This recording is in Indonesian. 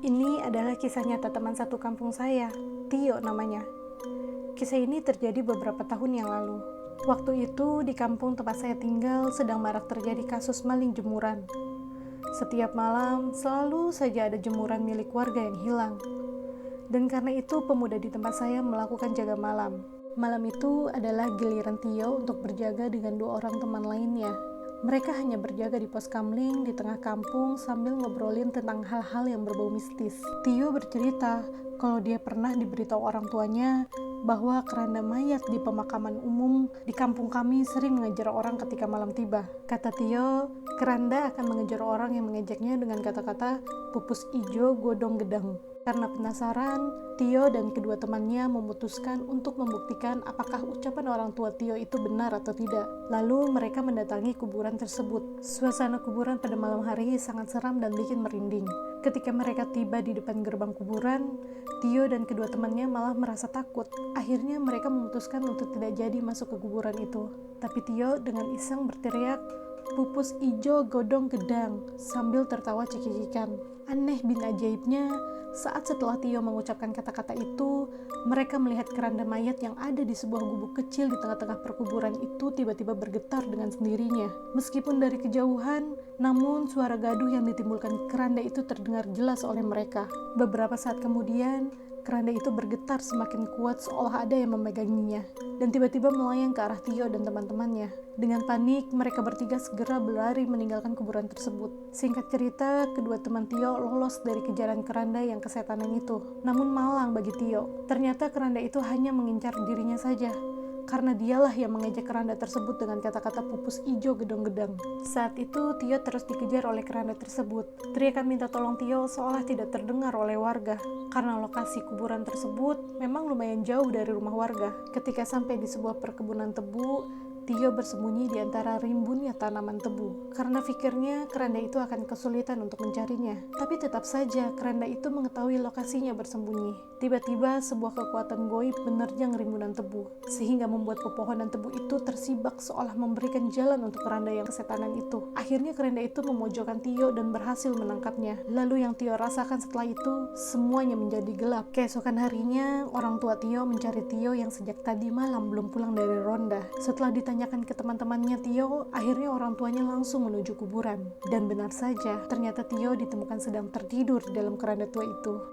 Ini adalah kisah nyata teman satu kampung saya, Tio namanya. Kisah ini terjadi beberapa tahun yang lalu. Waktu itu di kampung tempat saya tinggal sedang marak terjadi kasus maling jemuran. Setiap malam selalu saja ada jemuran milik warga yang hilang. Dan karena itu pemuda di tempat saya melakukan jaga malam. Malam itu adalah giliran Tio untuk berjaga dengan dua orang teman lainnya. Mereka hanya berjaga di pos kamling di tengah kampung sambil ngobrolin tentang hal-hal yang berbau mistis. Tio bercerita kalau dia pernah diberitahu orang tuanya bahwa keranda mayat di pemakaman umum di kampung kami sering mengejar orang ketika malam tiba. Kata Tio, keranda akan mengejar orang yang mengejaknya dengan kata-kata pupus ijo godong gedang. Karena penasaran, Tio dan kedua temannya memutuskan untuk membuktikan apakah ucapan orang tua Tio itu benar atau tidak. Lalu mereka mendatangi kuburan tersebut. Suasana kuburan pada malam hari sangat seram dan bikin merinding. Ketika mereka tiba di depan gerbang kuburan, Tio dan kedua temannya malah merasa takut. Akhirnya mereka memutuskan untuk tidak jadi masuk ke kuburan itu. Tapi Tio dengan iseng berteriak, "Pupus ijo godong gedang," sambil tertawa cekikikan. Aneh bin ajaibnya, saat setelah Tio mengucapkan kata-kata itu, mereka melihat keranda mayat yang ada di sebuah gubuk kecil di tengah-tengah perkuburan itu tiba-tiba bergetar dengan sendirinya. Meskipun dari kejauhan, namun suara gaduh yang ditimbulkan keranda itu terdengar jelas oleh mereka. Beberapa saat kemudian, keranda itu bergetar semakin kuat seolah ada yang memeganginya, dan tiba-tiba melayang ke arah Tio dan teman-temannya. Dengan panik, mereka bertiga segera berlari meninggalkan kuburan tersebut. Singkat cerita, kedua teman Tio lolos dari kejaran keranda yang kesetanan itu. Namun malang bagi Tio, ternyata keranda itu hanya mengincar dirinya saja. Karena dialah yang mengejek keranda tersebut dengan kata-kata pupus ijo gedong-gedang. Saat itu Tio terus dikejar oleh keranda tersebut. Teriakan minta tolong Tio seolah tidak terdengar oleh warga. Karena lokasi kuburan tersebut memang lumayan jauh dari rumah warga. Ketika sampai di sebuah perkebunan tebu, Tio bersembunyi di antara rimbunnya tanaman tebu. Karena pikirnya keranda itu akan kesulitan untuk mencarinya. Tapi tetap saja keranda itu mengetahui lokasinya bersembunyi. Tiba-tiba sebuah kekuatan goib menerjang rimbunan tebu, sehingga membuat pepohonan tebu itu tersibak seolah memberikan jalan untuk keranda yang kesetanan itu. Akhirnya keranda itu memojokkan Tio dan berhasil menangkapnya. Lalu yang Tio rasakan setelah itu, semuanya menjadi gelap. Keesokan harinya, orang tua Tio mencari Tio yang sejak tadi malam belum pulang dari ronda. Setelah ditanyakan ke teman-temannya Tio, akhirnya orang tuanya langsung menuju kuburan. Dan benar saja, ternyata Tio ditemukan sedang tertidur di dalam keranda tua itu.